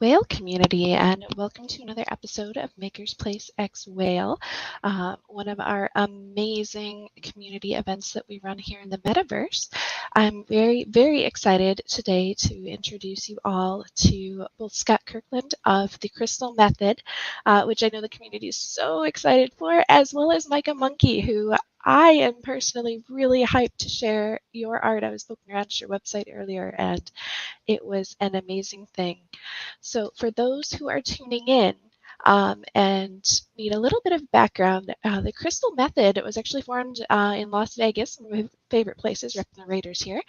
Whale community, and welcome to another episode of MakersPlace X Whale, one of our amazing community events that we run here in the metaverse. I'm very, very excited today to introduce you all to both Scott Kirkland of the Crystal Method, which I know the community is so excited for, as well as Micah Monkey, who I am personally really hyped to share your art. I was poking around your website earlier, and it was an amazing thing. So for those who are tuning in and need a little bit of background, the Crystal Method was actually formed in Las Vegas, one of my favorite places, repping the Raiders here,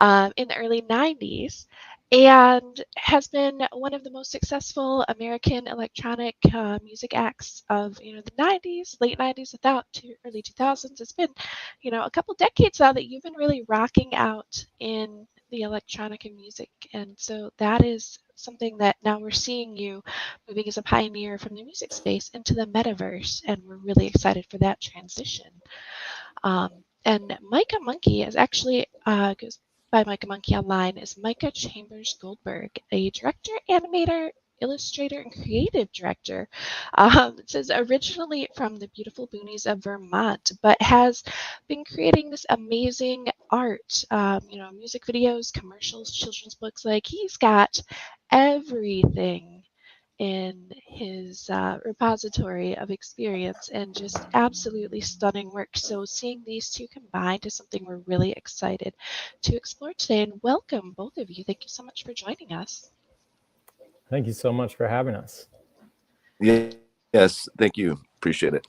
in the early 90s, and has been one of the most successful American electronic music acts of the 90s, late 90s, without to early 2000s. It's been a couple decades now that you've been really rocking out in the electronic and music, and so that is something that now we're seeing you moving as a pioneer from the music space into the metaverse, and we're really excited for that transition. And Micah Monkey is actually goes by Micah Monkey online is Micah Chambers Goldberg, a director, animator, illustrator, and creative director. It says originally from the beautiful boonies of Vermont, but has been creating this amazing art, music videos, commercials, children's books. Like, he's got everything in his repository of experience, and just absolutely stunning work. So seeing these two combined is something we're really excited to explore today. And welcome, both of you. Thank you so much for joining us. Thank you so much for having us. Yes, thank you. Appreciate it.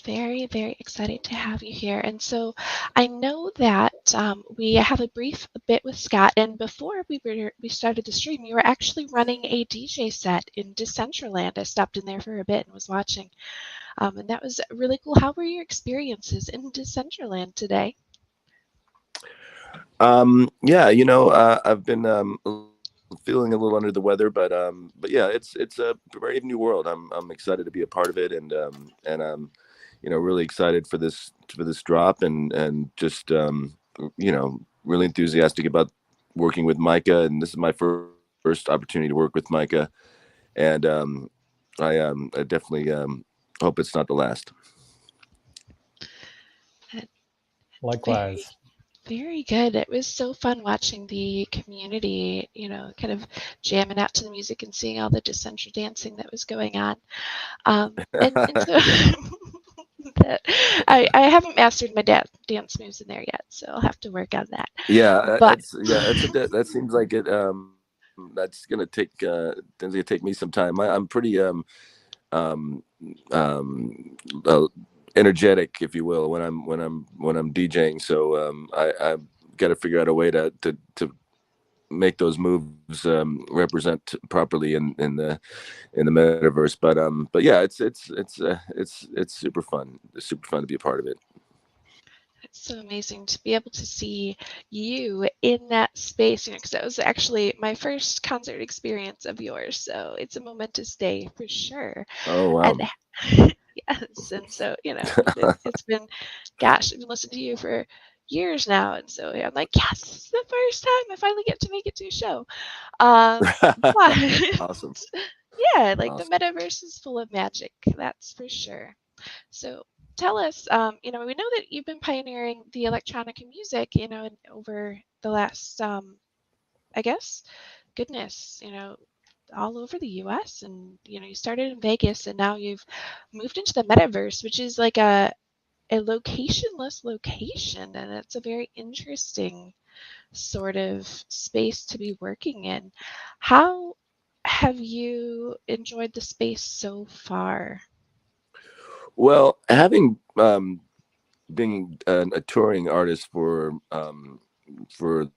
Very, very excited to have you here. And so I know that we have a brief bit with Scott, and before we started the stream, you were actually running a DJ set in Decentraland. I stopped in there for a bit and was watching, and that was really cool. How were your experiences in Decentraland today? I've been feeling a little under the weather, but yeah, it's a brave new world. I'm excited to be a part of it, and I'm really excited for this drop, and just really enthusiastic about working with Micah. And this is my first opportunity to work with Micah, and I definitely hope it's not the last. Likewise. Very good. It was so fun watching the community, kind of jamming out to the music and seeing all the Decentral dancing that was going on. And so I haven't mastered my dance moves in there yet, so I'll have to work on that. Yeah, But that seems like it. That's gonna take me some time. I'm pretty um, energetic, if you will, when I'm DJing. So I got to figure out a way to make those moves represent properly in the metaverse. But yeah, it's super fun. It's super fun to be a part of it. it's so amazing to be able to see you in that space, because that was actually my first concert experience of yours. So it's a momentous day for sure. Oh wow. And yes, and so it's been, gosh, I've been listening to you for years now, and so I'm like, yes, this is the first time I finally get to make it to a show. But Awesome. yeah, like Awesome. the metaverse is full of magic, that's for sure. So tell us, we know that you've been pioneering the electronic and music, over the last, I guess, goodness, all over the US, and you started in Vegas, and now you've moved into the metaverse, which is like a locationless location, and it's a very interesting sort of space to be working in. How have you enjoyed the space so far? Well, having being a touring artist for the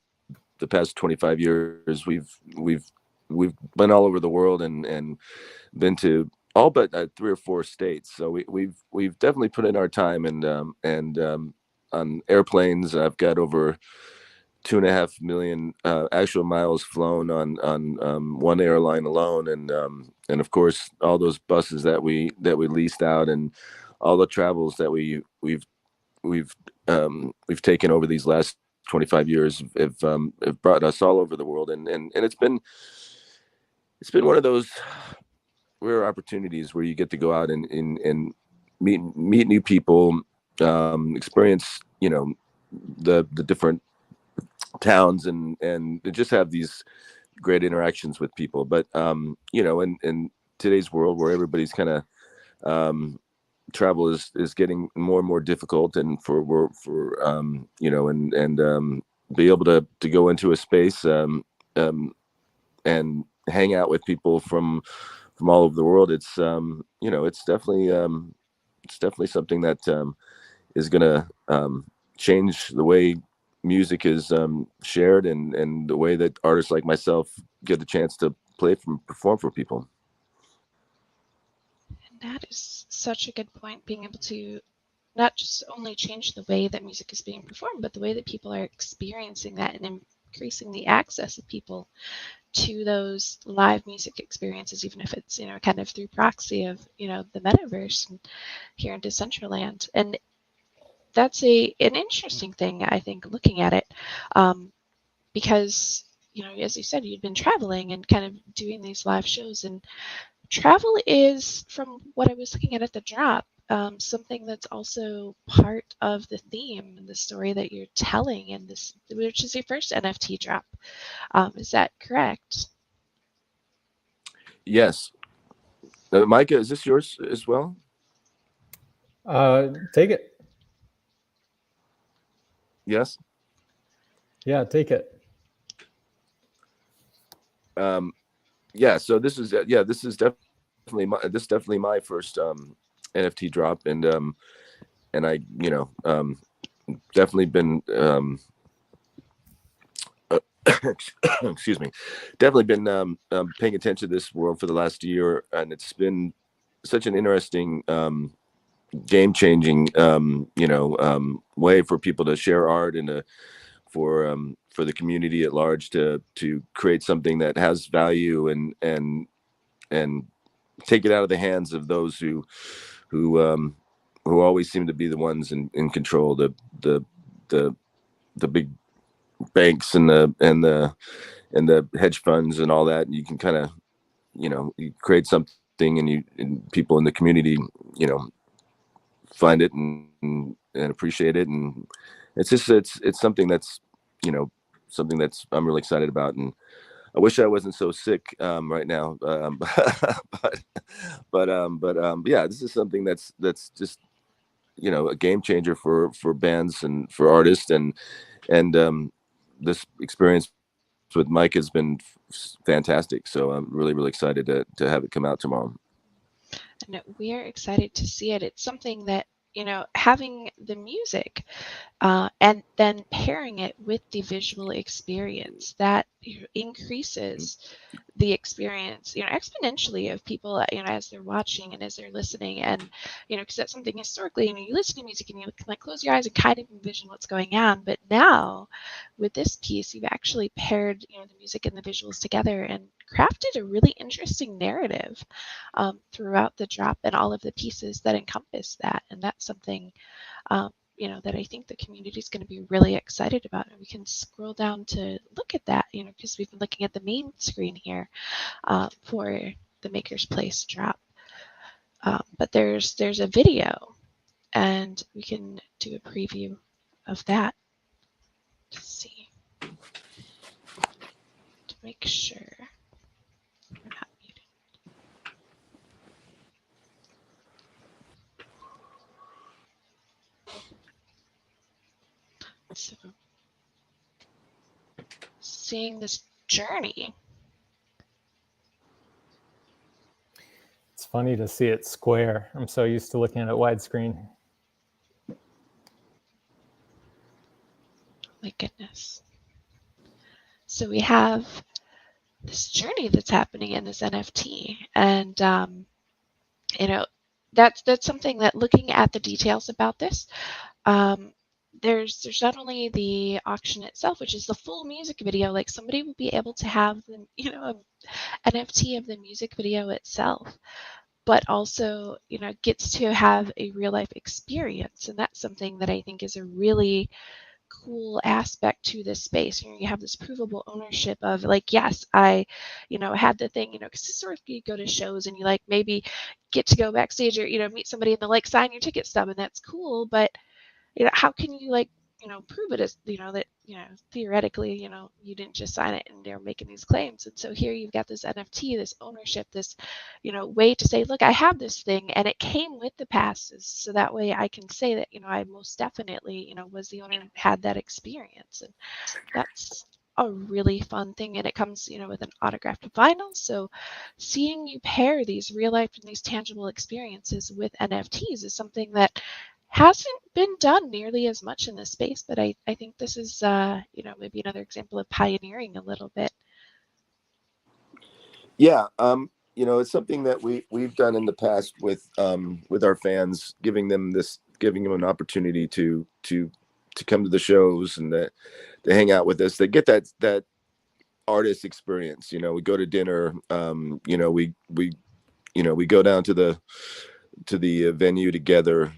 past 25 years, we've been all over the world, and been to all but 3 or 4 states. So we've definitely put in our time, and on airplanes, I've got over 2.5 million actual miles flown on one airline alone, and of course all those buses that we leased out, and all the travels that we've taken over these last 25 years, have brought us all over the world, and it's been, it's super fun. It's super fun to be a part of it. That's so amazing to be able to see you in that space, because that was actually my first concert experience of yours. So it's a momentous day for sure. And it's been one of those rare opportunities where you get to go out and meet new people, experience, you know, the different towns and just have these great interactions with people. But you know, in today's world where everybody's kind of travel is getting more and more difficult, and for you know, and be able to go into a space and hang out with people from all over the world, it's you know, it's definitely something that is gonna change the way music is shared, and the way that artists like myself get the chance to perform for people. And that is such a good point, being able to not just only change the way that music is being performed, but the way that people are experiencing that, and increasing the access of people to those live music experiences, even if it's, you know, kind of through proxy of, you know, the metaverse and here in Decentraland. And that's an interesting thing, I think, looking at it, because, you know, as you said, you'd been traveling and kind of doing these live shows, and travel is, from what I was looking at the drop, something that's also part of the theme and the story that you're telling in this, which is your first NFT drop. Is that correct? Yes. Micah, is this yours as well? Take it. Yes. Yeah, take it. Yeah. So this is definitely my first NFT drop, and I, you know, definitely been excuse me, definitely been paying attention to this world for the last year, and it's been such an interesting game-changing you know, way for people to share art, and for the community at large to create something that has value, and take it out of the hands of those who always seem to be the ones in control, the big banks and the hedge funds and all that. And you can kind of, you know, you create something, and people in the community, you know, find it and appreciate it, and it's just it's something that's, you know, something that's I'm really excited about. And I wish I wasn't so sick right now, but yeah, this is something that's just, you know, a game changer for bands and for artists, and this experience with Mike has been fantastic. So I'm really excited to have it come out tomorrow. And we are excited to see it. It's something that, you know, having the music and then pairing it with the visual experience, that increases the experience, you know, exponentially of people, you know, as they're watching and as they're listening. And, you know, because that's something historically, you know, you listen to music and you can like close your eyes and kind of envision what's going on. But now with this piece, you've actually paired, you know, the music and the visuals together and crafted a really interesting narrative throughout the drop and all of the pieces that encompass that. And that's something, you know, that I think the community is going to be really excited about. And we can scroll down to look at that, you know, because we've been looking at the main screen here for the MakersPlace drop. But there's a video, and we can do a preview of that to see, to make sure we're not muted. So seeing this journey. It's funny to see it square. I'm so used to looking at it widescreen. My goodness. So we have this journey that's happening in this NFT, and you know, that's something that, looking at the details about this, there's not only the auction itself, which is the full music video, like somebody will be able to have the, you know, an NFT of the music video itself, but also, you know, gets to have a real life experience. And that's something that I think is a really cool aspect to this space. You have this provable ownership of like, yes, I, had the thing, because historically you go to shows and you like maybe get to go backstage or, meet somebody and they'll like sign your ticket stub and that's cool. But, how can you like, prove it as, that, theoretically, you didn't just sign it and they're making these claims. And so here you've got this NFT, this ownership, this, way to say, look, I have this thing and it came with the passes. So that way I can say that, I most definitely, was the owner who had that experience. And that's a really fun thing. And it comes, with an autographed vinyl. So seeing you pair these real life and these tangible experiences with NFTs is something that hasn't been done nearly as much in this space, but I think this is, maybe another example of pioneering a little bit. Yeah, it's something that we've done in the past with our fans, giving them an opportunity to come to the shows and to hang out with us. They get that artist experience. We go to dinner. We go down to the venue together.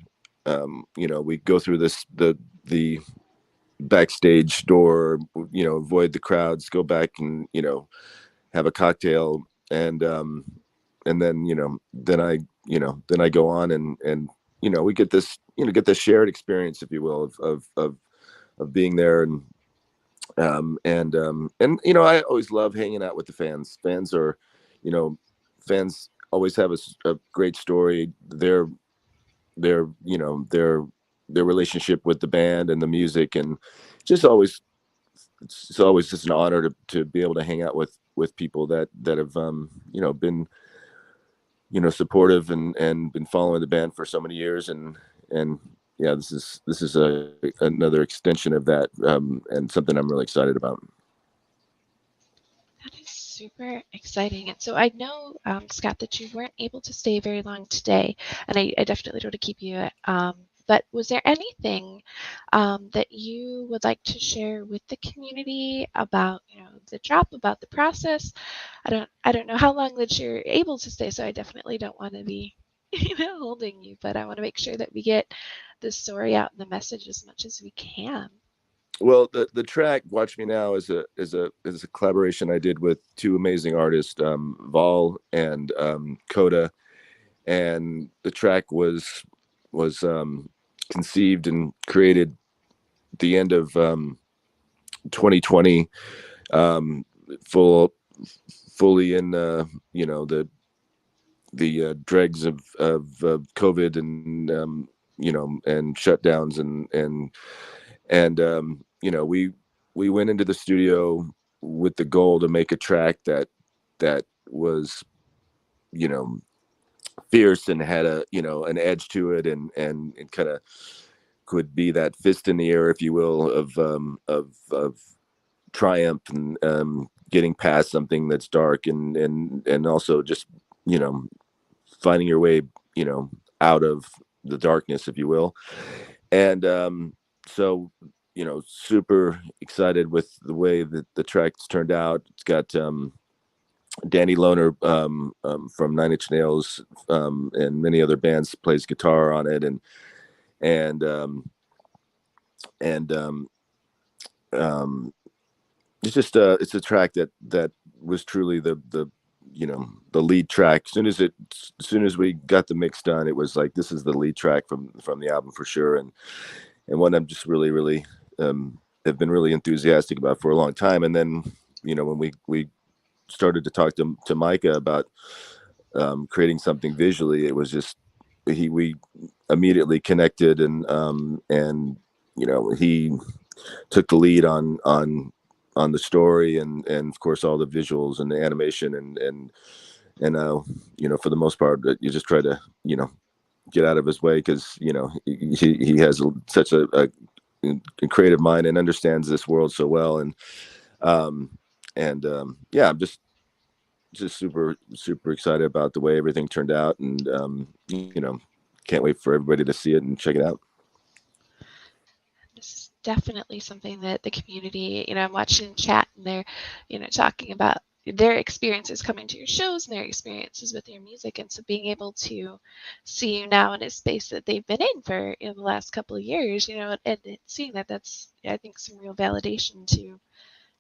We go through the backstage door, avoid the crowds, go back and, have a cocktail and then, then I go on and, we get this shared experience, if you will, of being there. And I always love hanging out with the fans. Fans always have a great story. Their relationship with the band and the music, and just always it's always just an honor to be able to hang out with people that have been supportive and been following the band for so many years, and yeah, this is another extension of that, and something I'm really excited about. That is super exciting. And so I know, Scott, that you weren't able to stay very long today, and I definitely don't want to keep you. But was there anything that you would like to share with the community about, the drop, about the process? I don't know how long that you're able to stay, so I definitely don't want to be, holding you. But I want to make sure that we get the story out and the message as much as we can. Well, the track "Watch Me Now" is a collaboration I did with two amazing artists, Vol and Coda, and the track was conceived and created at the end of 2020, fully in the dregs of COVID and and shutdowns and we went into the studio with the goal to make a track that was fierce and had an edge to it, and kind of could be that fist in the air, if you will, of triumph and getting past something that's dark, and also just finding your way out of the darkness, if you will. And so super excited with the way that the track's turned out. It's got Danny Lohner from Nine Inch Nails and many other bands plays guitar on it, and it's just it's a track that was truly the lead track. As soon as we got the mix done, it was like, this is the lead track from the album for sure, and one I'm just really have been really enthusiastic about for a long time. And then when we started to talk to Micah about creating something visually, it was just we immediately connected, and he took the lead on the story, and of course all the visuals and the animation, and for the most part, you just try to get out of his way, because he has such a creative mind and understands this world so well, and yeah, I'm just super excited about the way everything turned out, and can't wait for everybody to see it and check it out. This is definitely something that the community, I'm watching chat and they're, talking about, their experiences coming to your shows and their experiences with your music. And so being able to see you now in a space that they've been in for the last couple of years, and seeing that's, I think, some real validation to,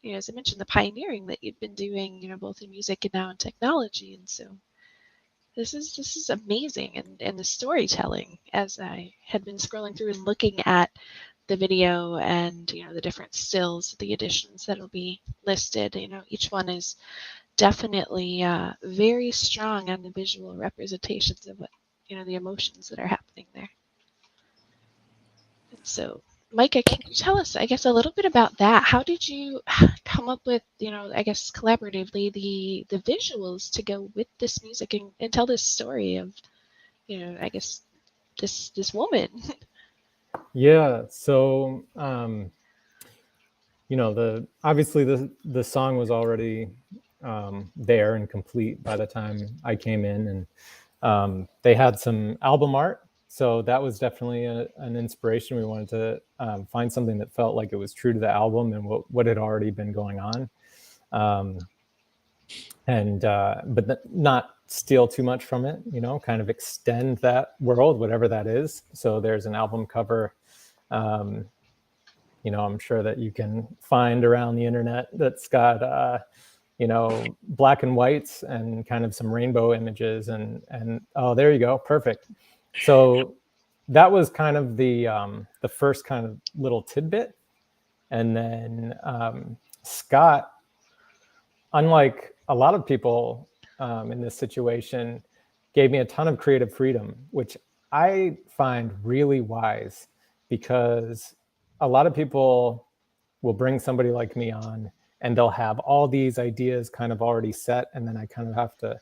as I mentioned, the pioneering that you've been doing, both in music and now in technology. And so this is amazing. And the storytelling, as I had been scrolling through and looking at the video and, the different stills, the editions that'll be listed, each one is definitely very strong on the visual representations of what, the emotions that are happening there. And so, Micah, can you tell us, I guess, a little bit about that? How did you come up with, I guess, collaboratively the visuals to go with this music and tell this story of, I guess, this woman? Yeah. So, obviously the song was already there and complete by the time I came in, and they had some album art. So that was definitely an inspiration. We wanted to find something that felt like it was true to the album and what had already been going on. But not steal too much from it, kind of extend that world, whatever that is. So there's an album cover, I'm sure that you can find around the internet that's got, black and whites and kind of some rainbow images and oh, there you go. Perfect. So that was kind of the first kind of little tidbit. And then Scott, unlike a lot of people in this situation, gave me a ton of creative freedom, which I find really wise, because a lot of people will bring somebody like me on and they'll have all these ideas kind of already set. And then I kind of have to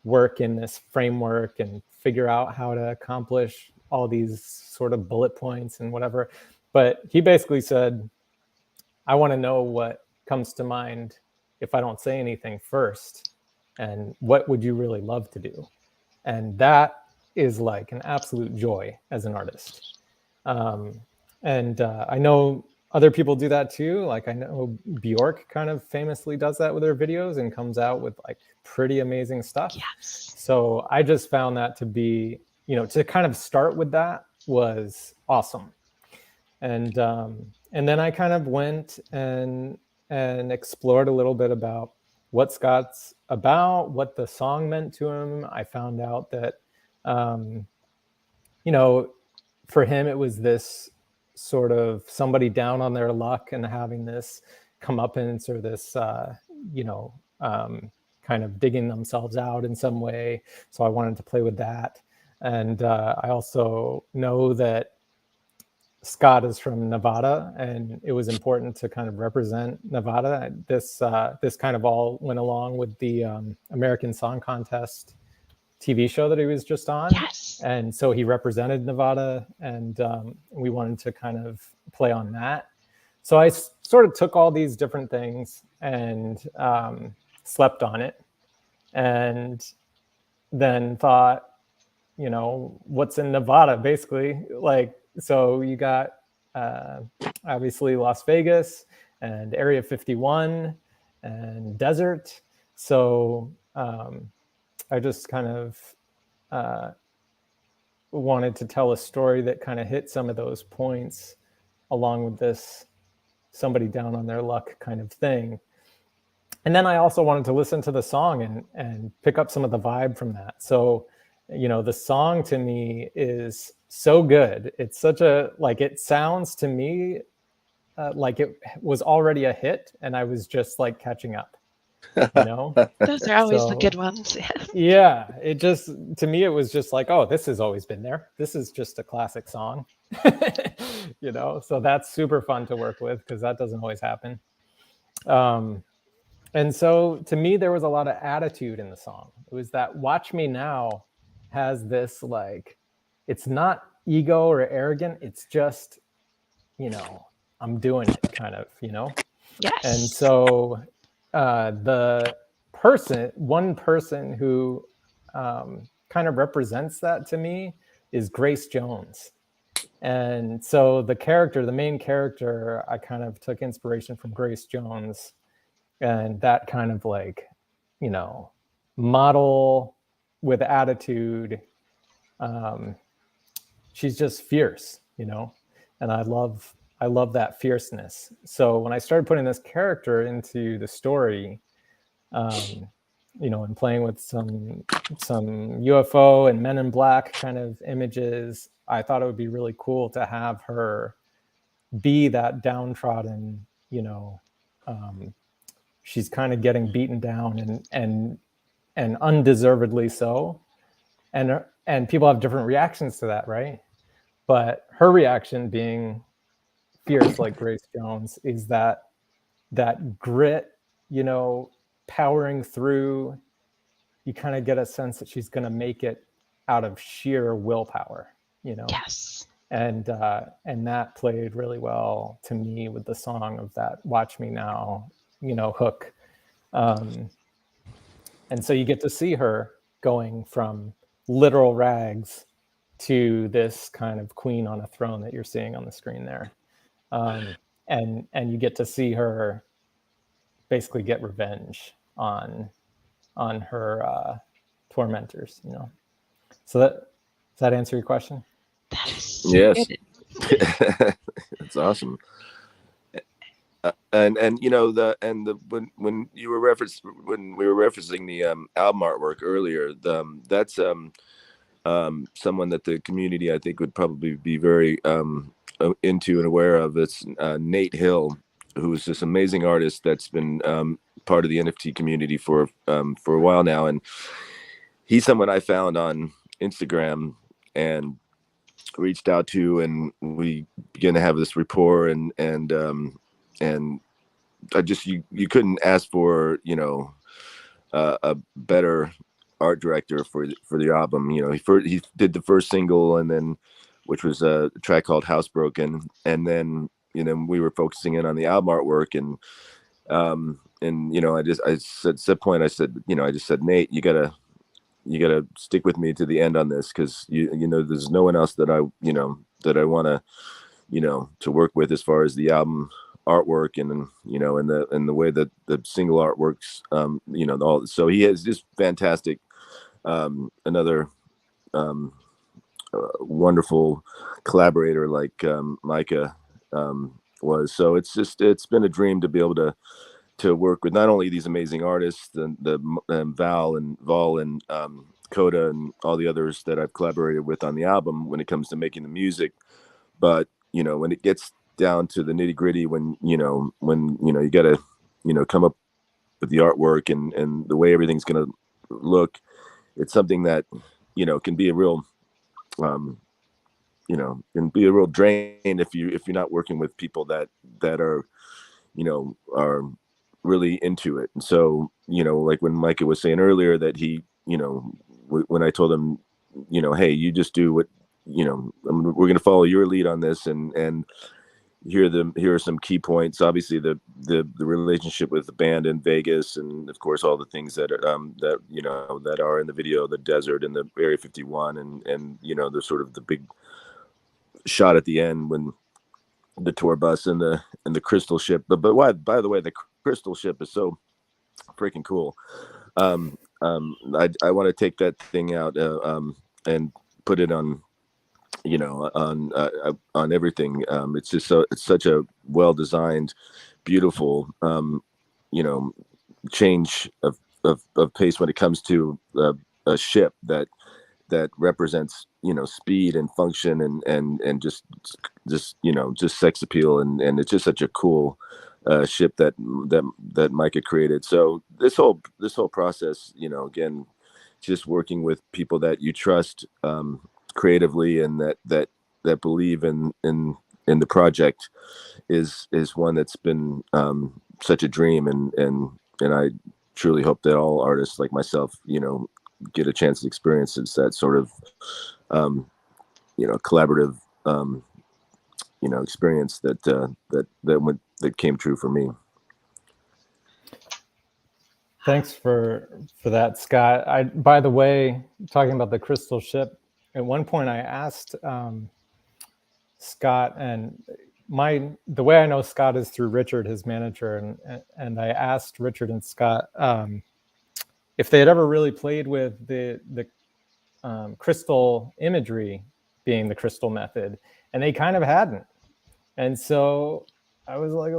work in this framework and figure out how to accomplish all these sort of bullet points and whatever. But he basically said, I want to know what comes to mind if I don't say anything first. And what would you really love to do? And that is like an absolute joy as an artist. I know other people do that too. Like I know Bjork kind of famously does that with her videos and comes out with like pretty amazing stuff. Yes. So I just found that to be, to kind of start with that was awesome. And then I kind of went and explored a little bit about what Scott's about, what the song meant to him. I found out that, for him, it was this sort of somebody down on their luck and having this comeuppance or this, kind of digging themselves out in some way. So I wanted to play with that. And I also know that Scott is from Nevada, and it was important to kind of represent Nevada. This kind of all went along with the American Song Contest TV show that he was just on. Yes. And so he represented Nevada, and we wanted to kind of play on that. So I sort of took all these different things and slept on it, and then thought, what's in Nevada, basically. Like, so you got obviously Las Vegas and Area 51 and desert. So I just kind of wanted to tell a story that kind of hit some of those points, along with this somebody down on their luck kind of thing. And then I also wanted to listen to the song and pick up some of the vibe from that. So, the song to me is so good. It's such a, like, it sounds to me like it was already a hit and I was just like catching up, Those are always the good ones. Yeah, it just, to me, it was just like, oh, this has always been there. This is just a classic song, so that's super fun to work with because that doesn't always happen. And so to me, there was a lot of attitude in the song. It was that Watch Me Now has this, like, it's not ego or arrogant. It's just, I'm doing it kind of, Yes. And so one person who kind of represents that to me is Grace Jones. And so the main character, I kind of took inspiration from Grace Jones, and that kind of like you know, model with attitude. She's just fierce, you know, and I love that fierceness. So when I started putting this character into the story, you know, and playing with some UFO and Men in Black kind of images, I thought it would be really cool to have her be that downtrodden, you know, she's kind of getting beaten down and undeservedly so, and people have different reactions to that, right? But her reaction, being fierce like Grace Jones, is that grit, you know, powering through. You kind of get a sense that she's going to make it out of sheer willpower, you know. Yes. And that played really well to me with the song of that "Watch Me Now," you know, hook. And so you get to see her going from literal rags to this kind of queen on a throne that you're seeing on the screen there. And you get to see her basically get revenge on her tormentors, you know. So does that answer your question? That is so Yes. good. That's awesome. And you know when you were when we were referencing the album artwork earlier, that's someone that the community, I think, would probably be very into and aware of. It's Nate Hill, who's this amazing artist that's been part of the NFT community for a while now, and he's someone I found on Instagram and reached out to, and we began to have this rapport, and I just you couldn't ask for, you know, a better art director for the album. You know, he did the first single, and then which was a track called Housebroken, and then, you know, we were focusing in on the album artwork, and you know, I just said, Nate, you gotta stick with me to the end on this, because you know, there's no one else that I want to, you know, to work with as far as the album artwork, and, you know, and the way that the single art works, you know, so he has just fantastic, another wonderful collaborator like Micah was. So it's been a dream to be able to work with not only these amazing artists, the Val and Vol and Coda and all the others that I've collaborated with on the album when it comes to making the music, but, you know, when it gets down to the nitty gritty, when you got to, you know, come up with the artwork and the way everything's going to look, it's something that, you know, can be a real, you know, can be a real drain if you're not working with people that are, you know, are really into it. And so, you know, like when Micah was saying earlier that he, you know, when I told him, you know, hey, you just do what, you know, we're going to follow your lead on this, and here are some key points. Obviously the relationship with the band in Vegas, and of course all the things that that, you know, that are in the video, the desert and the Area 51, and you know, the sort of the big shot at the end when the tour bus and the crystal ship. But why, by the way, the crystal ship is so freaking cool. I want to take that thing out and put it on, you know, on everything. It's just it's such a well designed, beautiful, you know, change of pace when it comes to a ship that represents, you know, speed and function and just you know, just sex appeal, and it's just such a cool ship that Micah created. So this whole process, you know, again, just working with people that you trust creatively, and that believe in the project is one that's been such a dream, and I truly hope that all artists like myself, you know, get a chance to experience that sort of you know, collaborative you know, experience that came true for me. Thanks for that, Scott. By the way, talking about the crystal ship, at one point I asked Scott, and the way I know Scott is through Richard, his manager, and I asked Richard and Scott, if they had ever really played with the crystal imagery being the crystal method, and they kind of hadn't. And so I was like,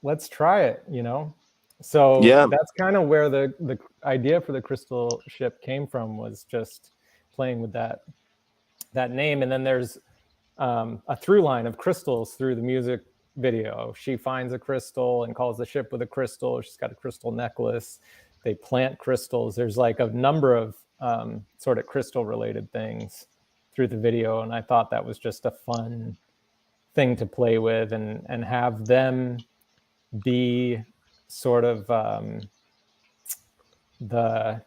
let's try it, you know? So Yeah. that's kind of where the idea for the crystal ship came from, was just playing with that name. And then there's a through line of crystals through the music video. She finds a crystal and calls the ship with a crystal. She's got a crystal necklace. They plant crystals. There's like a number of sort of crystal related things through the video. And I thought that was just a fun thing to play with, and have them be sort of the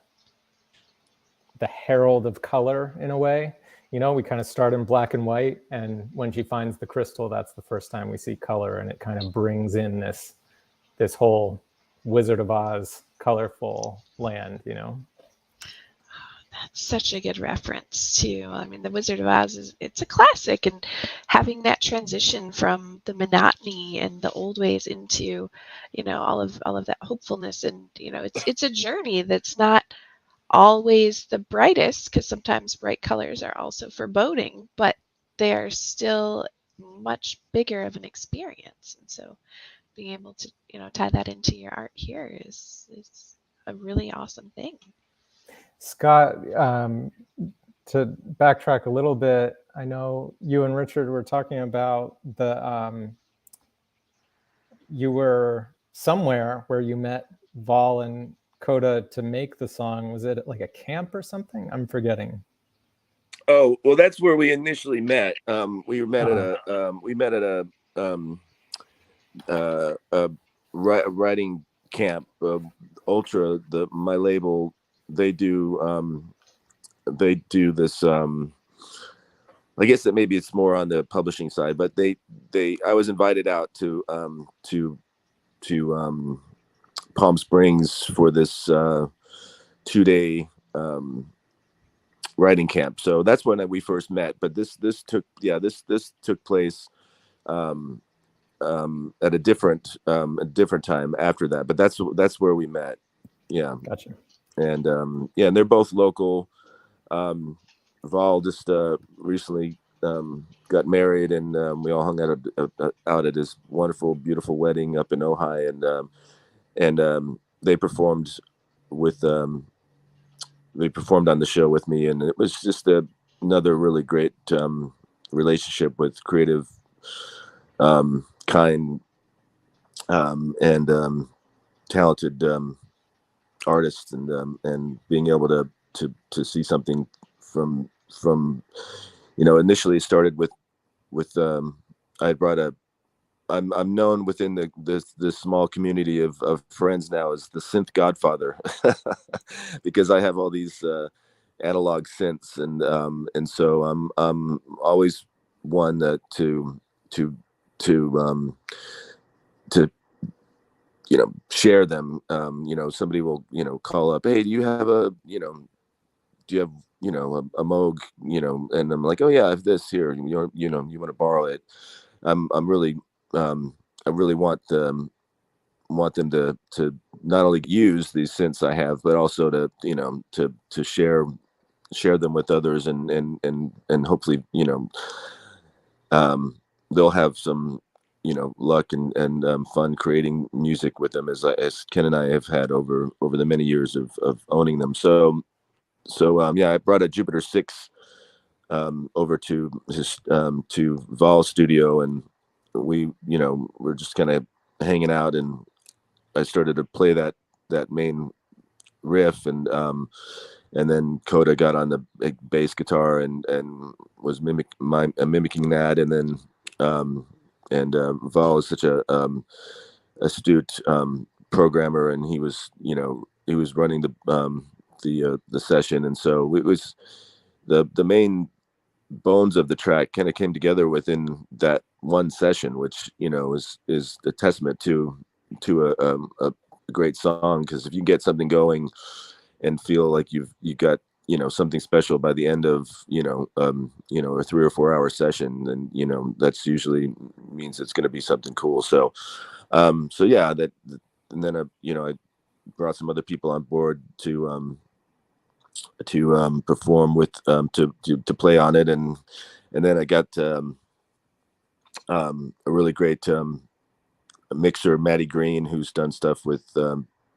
herald of color in a way. You know, we kind of start in black and white, and when she finds the crystal, that's the first time we see color, and it kind of brings in this whole Wizard of Oz colorful land, you know. That's such a good reference too. I mean, the Wizard of Oz it's a classic, and having that transition from the monotony and the old ways into, you know, all of that hopefulness, and you know, it's a journey that's not always the brightest, because sometimes bright colors are also foreboding, but they are still much bigger of an experience. And so being able to, you know, tie that into your art here is a really awesome thing. Scott, to backtrack a little bit, I know you and Richard were talking about you were somewhere where you met Vol and Coda to make the song. Was it like a camp or something? I'm forgetting. Oh, well, that's where we initially met. We met at a writing camp. Ultra, my label, they do this. I guess that maybe it's more on the publishing side, but I was invited out to Palm Springs for this 2-day writing camp. So that's when we first met. But this took place at a different time after that. But that's where we met. Yeah. Gotcha. And and they're both local. Vol just recently got married, and we all hung out at his wonderful, beautiful wedding up in Ojai, and they performed on the show with me, and it was just another really great relationship with creative, kind, and talented artists, and being able to see something from you know, initially started with I brought I'm known within the small community of friends now as the Synth Godfather, because I have all these analog synths, and so I'm always one to you know, share them. You know, somebody will, you know, call up, hey, do you have a Moog, you know, and I'm like, oh yeah, I have this here, you want to borrow it. I'm really I really want them to not only use these synths I have, but also to, you know, to share them with others, and hopefully, you know, they'll have some, you know, luck and fun creating music with them, as Ken and I have had over the many years of owning them. So yeah, I brought a Jupiter 6 over to his to Vol's studio, and we, you know, we're just kind of hanging out, and I started to play that main riff, and then Coda got on the bass guitar and was mimicking that, and then Vol is such a astute programmer, and he was running the session, and so it was the main bones of the track kind of came together within that one session, which, you know, is a testament to a great song, because if you get something going and feel like you got, you know, something special by the end of, you know, a 3 or 4 hour session, then, you know, that's usually means it's going to be something cool. So yeah, and then you know, brought some other people on board to perform with, to play on it, and then I got a really great mixer, Matty Green, who's done stuff with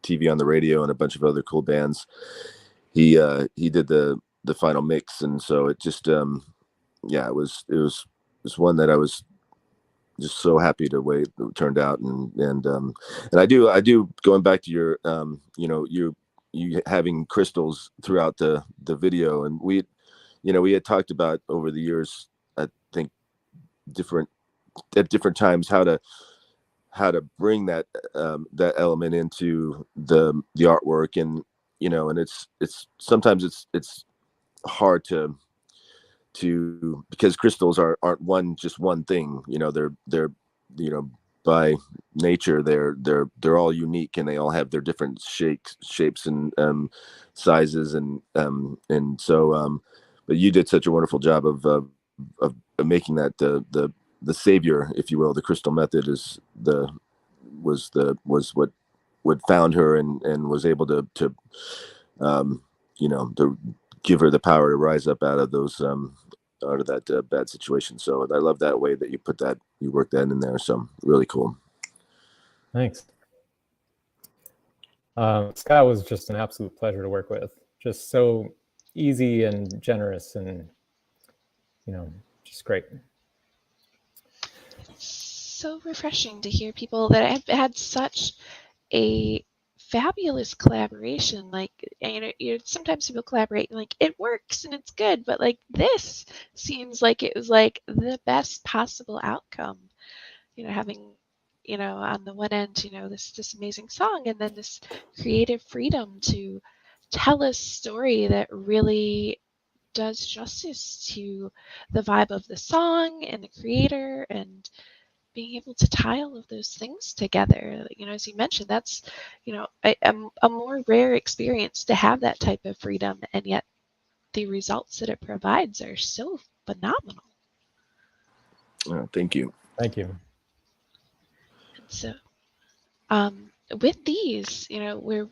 TV on the Radio and a bunch of other cool bands. He did the final mix, and so it just it was one that I was just so happy the way it turned out, and I do going back to your you having crystals throughout the video, and we had talked about over the years, I think, at different times how to bring that element into the artwork, and and it's sometimes it's hard to because crystals aren't one thing. They're by nature they're all unique, and they all have their different shapes and sizes, and so but you did such a wonderful job of making that the savior, if you will. The crystal method was what found her, and was able to to give her the power to rise up out of those out of that bad situation. So I love that way that you worked that in there. So really cool. Thanks. Scott was just an absolute pleasure to work with. Just so easy and generous, and just great. So refreshing to hear people that have had such a fabulous collaboration. Like, sometimes people collaborate and, like, it works and it's good, but like this seems like it was like the best possible outcome. Having on the one end, this amazing song, and then this creative freedom to tell a story that really does justice to the vibe of the song and the creator, and being able to tie all of those things together. As you mentioned, that's a more rare experience to have that type of freedom, and yet the results that it provides are so phenomenal. Thank you. So with these, we're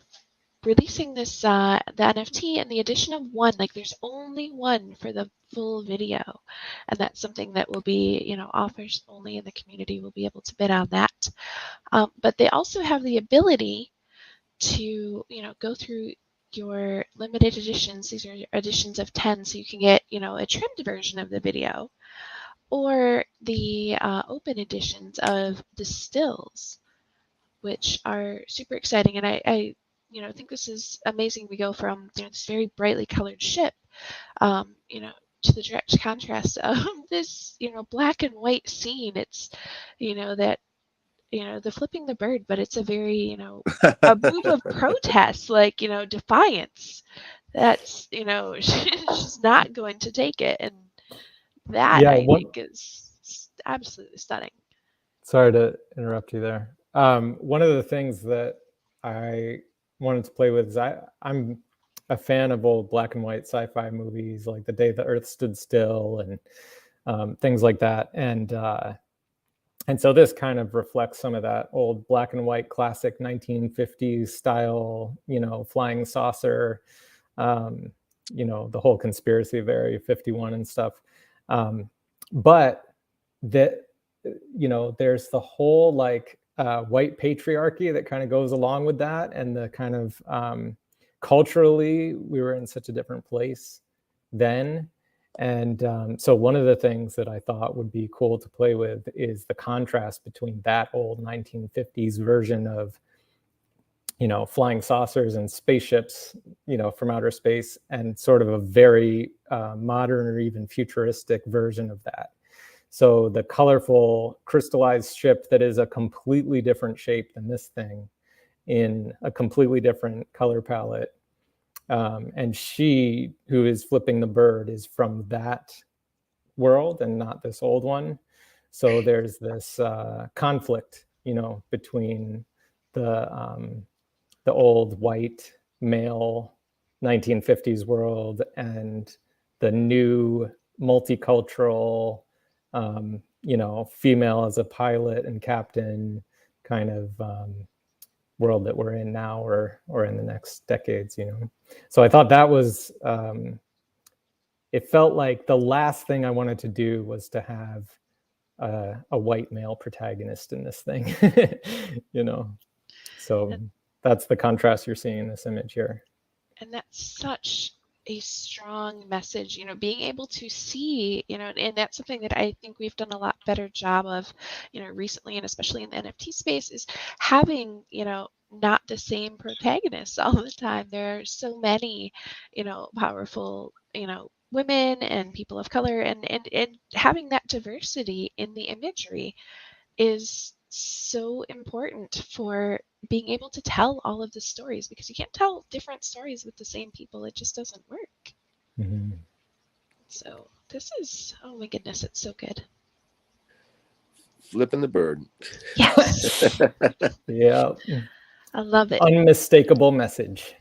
releasing this the NFT, and the addition of one, like, there's only one for the full video, and that's something that will be authors only in the community will be able to bid on that. But they also have the ability to go through your limited editions. These are editions of 10, so you can get a trimmed version of the video, or the open editions of the stills, which are super exciting. And I think this is amazing. We go from this very brightly colored ship, to the direct contrast of this black and white scene. It's that the flipping the bird, but it's a very a move of protest, like defiance. That's she's not going to take it, and that I think is absolutely stunning. Sorry to interrupt you there. One of the things that I wanted to play with is I'm a fan of old black and white sci-fi movies, like The Day the Earth Stood Still, and things like that. And so this kind of reflects some of that old black and white classic 1950s style, flying saucer, the whole conspiracy of Area 51 and stuff. But that, there's the whole white patriarchy that kind of goes along with that, and the kind of culturally we were in such a different place then. And so one of the things that I thought would be cool to play with is the contrast between that old 1950s version of flying saucers and spaceships from outer space, and sort of a very modern or even futuristic version of that. So the colorful crystallized ship that is a completely different shape than this thing, in a completely different color palette. And she who is flipping the bird is from that world and not this old one. So there's this conflict, between the old white male 1950s world and the new multicultural, female as a pilot and captain kind of world that we're in now or in the next decades, you know. So I thought that was, it felt like the last thing I wanted to do was to have a white male protagonist in this thing, you know. So that's the contrast you're seeing in this image here. And that's such a strong message, you know, being able to see, you know, and that's something that I think we've done a lot better job of, you know, recently, and especially in the NFT space, is having, you know, not the same protagonists all the time. There are so many, you know, powerful, you know, women and people of color, and having that diversity in the imagery is so important for being able to tell all of the stories, because you can't tell different stories with the same people. It just doesn't work. Mm-hmm. So this is, oh my goodness, it's so good. Flipping the bird. Yes. Yeah. I love it. Unmistakable message.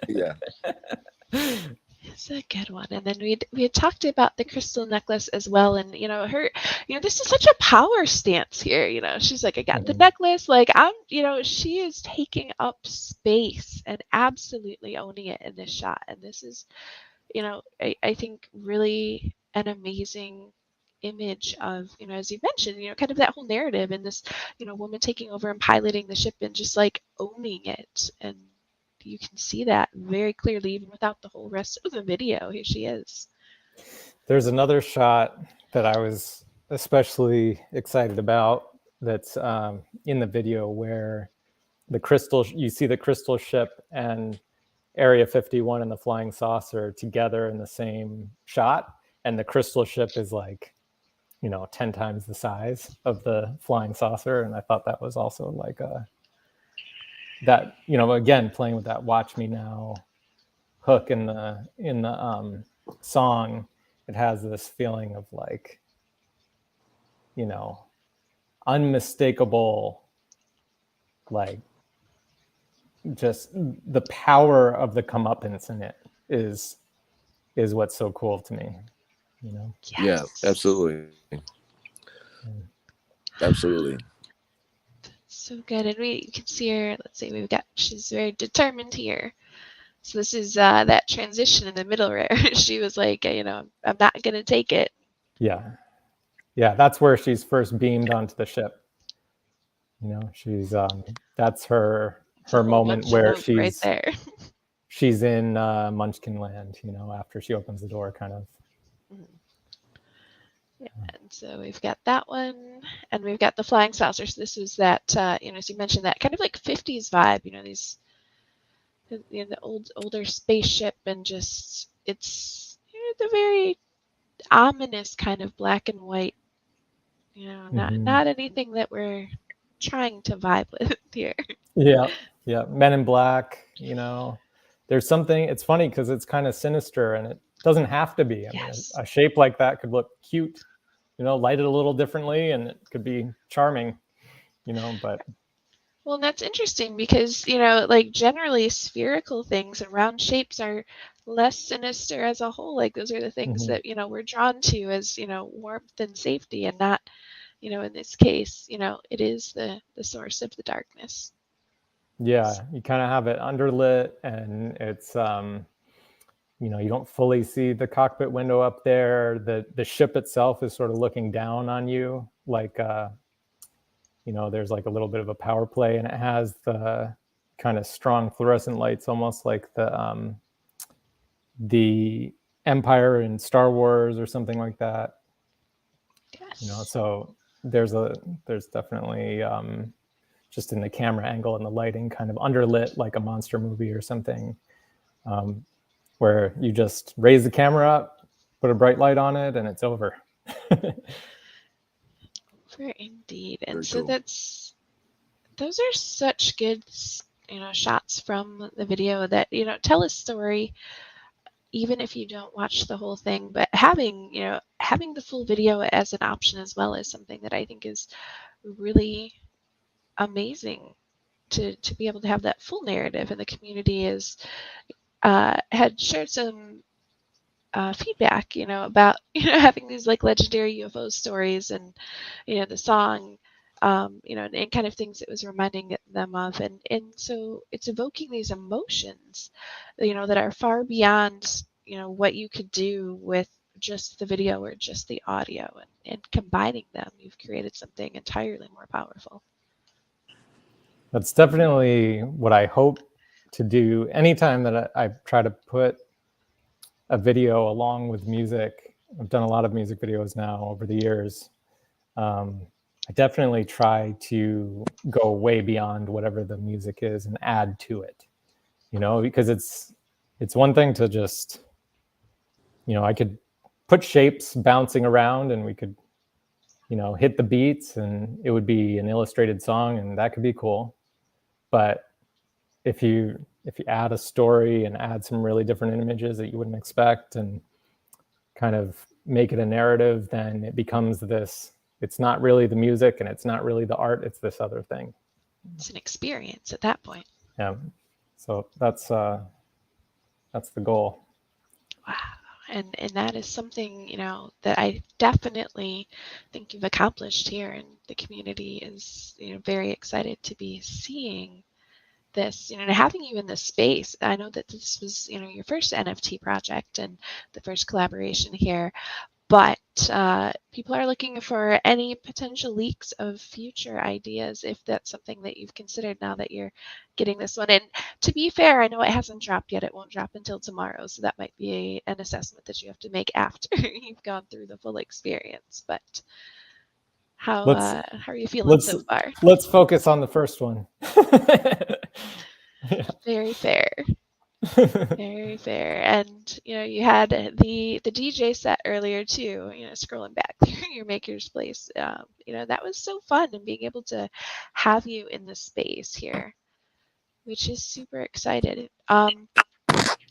Yeah. It's a good one. And then we had talked about the crystal necklace as well, and you know, her, you know, this is such a power stance here. You know, she's like, I got the necklace, like I'm, you know, she is taking up space and absolutely owning it in this shot. And this is, you know, I think really an amazing image of, you know, as you mentioned, you know, kind of that whole narrative, and this, you know, woman taking over and piloting the ship and just like owning it. And you can see that very clearly even without the whole rest of the video. Here she is. There's another shot that I was especially excited about that's in the video, where the crystal, you see the crystal ship and Area 51 and the flying saucer together in the same shot, and the crystal ship is like, you know, 10 times the size of the flying saucer. And I thought that was also like that, you know, again, playing with that "Watch Me Now" hook in the song. It has this feeling of like, you know, unmistakable, like just the power of the comeuppance in it is what's so cool to me, you know. Yes. Yeah, absolutely. Absolutely. So good. And we can see her, let's see, she's very determined here. So this is that transition in the middle where she was like, you know, I'm not going to take it. Yeah. Yeah, that's where she's first beamed onto the ship. You know, she's that's her moment where she's right there. She's in Munchkin land, you know, after she opens the door, kind of. Mm-hmm. Yeah, and so we've got that one, and we've got the flying saucer. So this is that, you know, as you mentioned, that kind of like 50s vibe, you know, these, you know, the older spaceship, and just, it's, you know, the very ominous kind of black and white, you know, not anything that we're trying to vibe with here. Yeah, yeah, Men in Black, you know. There's something, it's funny because it's kind of sinister, and it doesn't have to be. I mean, a shape like that could look cute, you know, lighted a little differently, and it could be charming, you know, but. Well, that's interesting because, you know, like generally spherical things and round shapes are less sinister as a whole. Like those are the things that, you know, we're drawn to as, you know, warmth and safety, and not, you know, in this case, you know, it is the source of the darkness. Yeah, you kind of have it underlit, and it's, you know, you don't fully see the cockpit window up there. The ship itself is sort of looking down on you, like, you know, there's like a little bit of a power play, and it has the kind of strong fluorescent lights, almost like the Empire in Star Wars or something like that. Yes. You know, so there's definitely just in the camera angle and the lighting, kind of underlit like a monster movie or something, where you just raise the camera up, put a bright light on it, and it's over. Indeed. And Very so cool. those are such good, you know, shots from the video that, you know, tell a story even if you don't watch the whole thing. But having, you know, having the full video as an option as well is something that I think is really amazing, to be able to have that full narrative. And the community is had shared some feedback, you know, about, you know, having these like legendary UFO stories, and, you know, the song, you know, and kind of things it was reminding them of. And so it's evoking these emotions, that are far beyond, what you could do with just the video or just the audio, and combining them, you've created something entirely more powerful. That's definitely what I hope to do. Anytime that I try to put a video along with music, I've done a lot of music videos now over the years. I definitely try to go way beyond whatever the music is and add to it, because it's one thing to just, I could put shapes bouncing around and we could, hit the beats and it would be an illustrated song and that could be cool. But if you add a story and add some really different images that you wouldn't expect and kind of make it a narrative, then it becomes this, it's not really the music and it's not really the art, it's this other thing. It's an experience at that point. Yeah. So that's the goal. Wow. And that is something, that I definitely think you've accomplished here, and the community is, very excited to be seeing this, having you in this space. I know that this was, your first NFT project and the first collaboration here, but people are looking for any potential leaks of future ideas, if that's something that you've considered now that you're getting this one. And to be fair, I know it hasn't dropped yet. It won't drop until tomorrow. So that might be an assessment that you have to make after you've gone through the full experience. But how are you feeling so far? Let's focus on the first one. Yeah. Very fair. Very fair. And you had the DJ set earlier too, scrolling back through your MakersPlace. That was so fun, and being able to have you in the space here, which is super excited.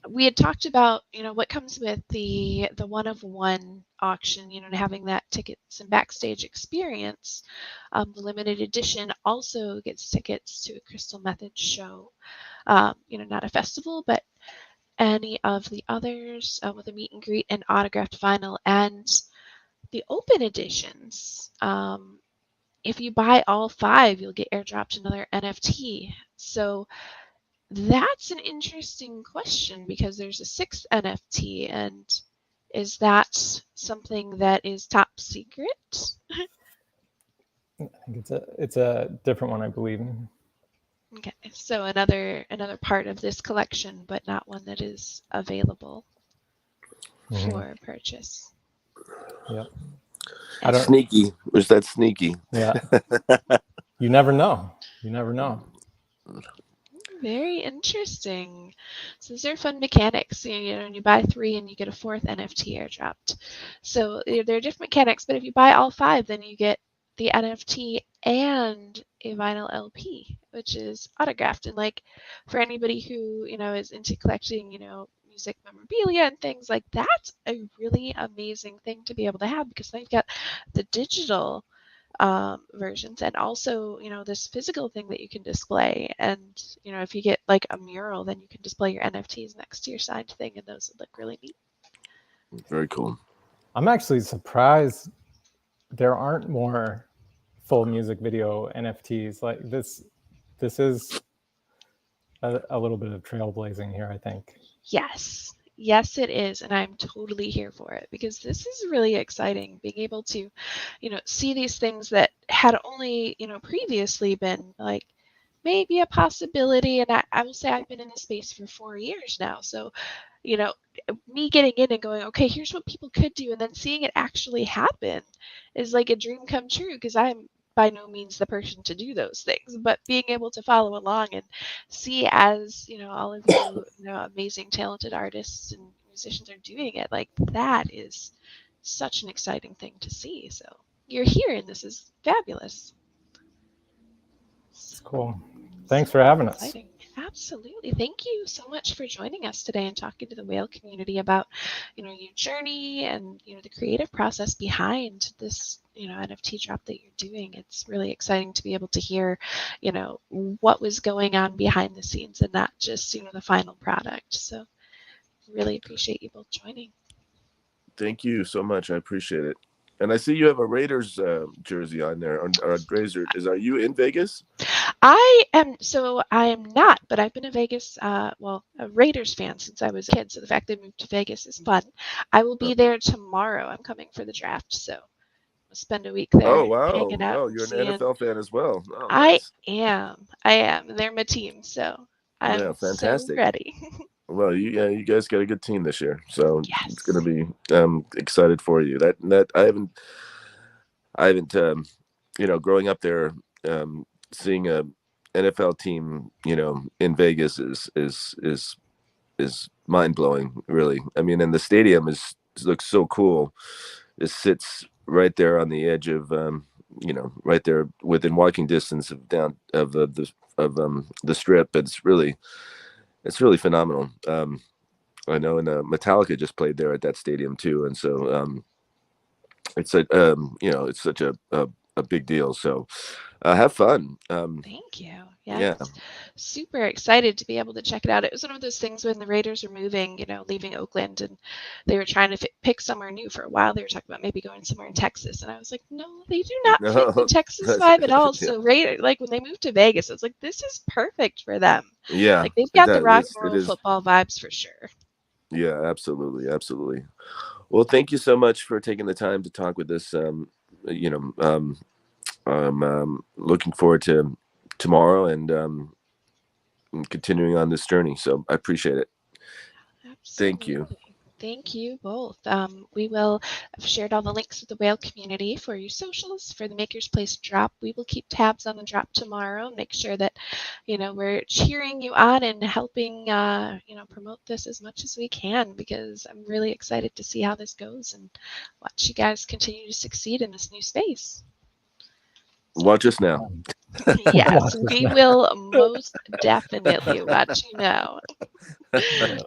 We had talked about what comes with the one of one auction, having that tickets and backstage experience. The limited edition also gets tickets to a Crystal Method show. Not a festival, but any of the others, with a meet and greet and autographed vinyl. And the open editions, if you buy all 5, you'll get airdropped another NFT. So that's an interesting question, because there's a 6th NFT, and is that something that is top secret? I think it's a different one, I believe. Okay, so another part of this collection, but not one that is available for purchase. Yep. Sneaky. Was that sneaky? Yeah. You never know. You never know. Very interesting. So these are fun mechanics. You buy 3 and you get a 4th NFT airdropped. So there are different mechanics, but if you buy all 5, then you get the NFT and a vinyl LP, which is autographed. And like, for anybody who is into collecting music memorabilia and things like that, that's a really amazing thing to be able to have, because now you've got the digital versions, and also this physical thing that you can display. And if you get like a mural, then you can display your NFTs next to your signed thing, and those would look really neat. Very cool. I'm actually surprised there aren't more full music video NFTs. Like this is a little bit of trailblazing here, I think. Yes, it is. And I'm totally here for it, because this is really exciting, being able to, see these things that had only, previously been like maybe a possibility. And I will say I've been in this space for 4 years now. So, me getting in and going, okay, here's what people could do, and then seeing it actually happen is like a dream come true, because I'm by no means the person to do those things, but being able to follow along and see as all of you, amazing talented artists and musicians are doing it, like that is such an exciting thing to see. So you're here, and this is fabulous. It's cool. Thanks for having us. Absolutely. Thank you so much for joining us today and talking to the whale community about, your journey and, the creative process behind this, NFT drop that you're doing. It's really exciting to be able to hear, what was going on behind the scenes, and not just, the final product. So really appreciate you both joining. Thank you so much. I appreciate it. And I see you have a Raiders jersey on there. Or are you in Vegas? I am not, but I've been a Vegas, a Raiders fan since I was a kid. So the fact they moved to Vegas is fun. I will be there tomorrow. I'm coming for the draft, so I'll spend a week there Oh wow! hanging out. Oh, And you're an seeing. NFL fan as well. Oh, I nice. am. They're my team, so Yeah, I'm so fantastic. ready. Well, you guys got a good team this year, so it's Yes. going to be excited for you. That I haven't growing up there, seeing a NFL team in Vegas is mind blowing. Really, I mean, and the stadium looks so cool. It sits right there on the edge of right there within walking distance of the strip. It's really phenomenal. I know, and Metallica just played there at that stadium too, and so it's it's such a big deal. So have fun. Thank you. Yeah. Yes. Super excited to be able to check it out. It was one of those things when the Raiders were moving, leaving Oakland, and they were trying to pick somewhere new for a while. They were talking about maybe going somewhere in Texas, and I was like, no, they do not fit the No, Texas vibe at all. yeah, So like when they moved to Vegas, I was like, this is perfect for them. yeah, Like they've got the rock and it roll is. football vibes for sure. Yeah, absolutely, absolutely. Well, thank you so much for taking the time to talk with us. I'm looking forward to tomorrow and continuing on this journey. So I appreciate it. Thank you. Absolutely. Thank you both. We will have shared all the links with the whale community for your socials for the MakersPlace drop. We will keep tabs on the drop tomorrow and make sure that, we're cheering you on and helping, promote this as much as we can, because I'm really excited to see how this goes and watch you guys continue to succeed in this new space. Watch us now. Yes, we will most definitely watch you now.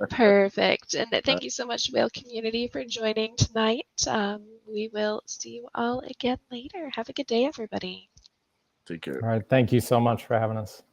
Perfect. And thank you so much, Whale Community, for joining tonight. We will see you all again later. Have a good day, everybody. Take care. All right. Thank you so much for having us.